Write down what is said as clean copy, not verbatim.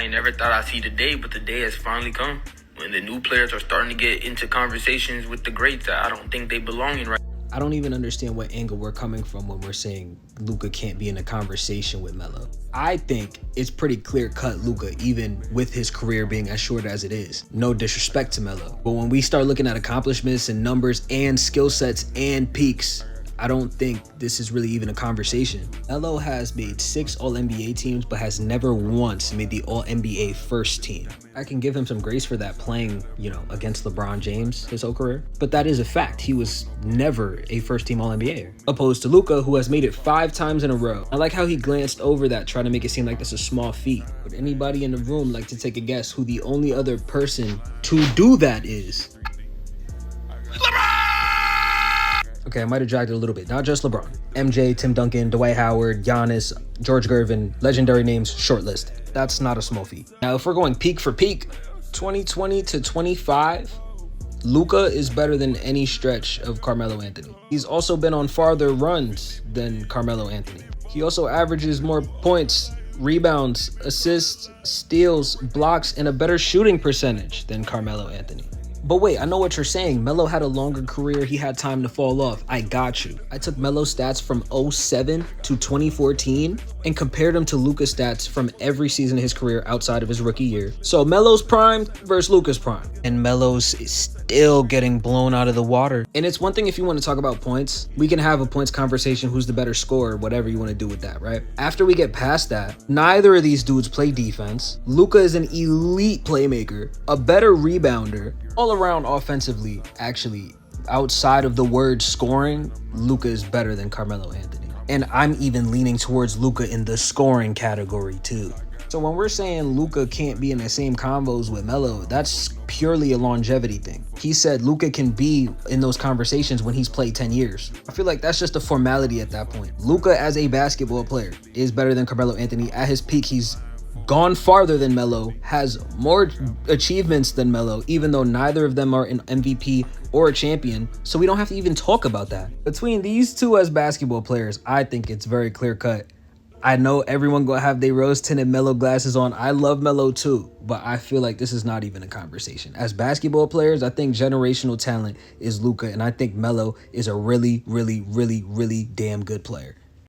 I ain't never thought I'd see the day, but the day has finally come. When the new players are starting to get into conversations with the greats that I don't think they belong in right now. I don't even understand what angle we're coming from when we're saying Luka can't be in a conversation with Melo. I think it's pretty clear-cut Luka, even with his career being as short as it is. No disrespect to Melo. But when we start looking at accomplishments and numbers and skill sets and peaks, I don't think this is really even a conversation. Melo has made 6 All-NBA teams, but has never once made the All-NBA first team. I can give him some grace for that playing, against LeBron James his whole career. But that is a fact. He was never a first-team All-NBA. Opposed to Luka, who has made it 5 times in a row. I like how he glanced over that, trying to make it seem like that's a small feat. Would anybody in the room like to take a guess who the only other person to do that is? Okay, I might have dragged it a little bit. Not just LeBron. MJ, Tim Duncan, Dwight Howard, Giannis, George Gervin, legendary names, short list. That's not a small feat. Now, if we're going peak for peak, 2020 to 25, Luka is better than any stretch of Carmelo Anthony. He's also been on farther runs than Carmelo Anthony. He also averages more points, rebounds, assists, steals, blocks, and a better shooting percentage than Carmelo Anthony. But wait, I know what you're saying. Melo had a longer career. He had time to fall off. I got you. I took Melo's stats from 07 to 2014 and compared them to Luka's stats from every season of his career outside of his rookie year. So Melo's prime versus Luka's prime. And Melo's is still getting blown out of the water. And it's one thing if you want to talk about points. We can have a points conversation, who's the better scorer, whatever you want to do with that, right? After we get past that, neither of these dudes play defense. Luka is an elite playmaker, a better rebounder, all around offensively. Actually, outside of the word scoring, Luka is better than Carmelo Anthony. And I'm even leaning towards Luka in the scoring category too. So when we're saying Luka can't be in the same combos with Melo, that's purely a longevity thing. He said Luka can be in those conversations when he's played 10 years. I feel like that's just a formality at that point. Luka as a basketball player is better than Carmelo Anthony. At his peak, he's gone farther than Melo, has more achievements than Melo, even though neither of them are an MVP or a champion, so we don't have to even talk about that. Between these two as basketball players, I think it's very clear-cut. I know everyone gonna have their rose-tinted Melo glasses on. I love Melo too, but I feel like this is not even a conversation. As basketball players, I think generational talent is Luka, and I think Melo is a really, really, really, really damn good player.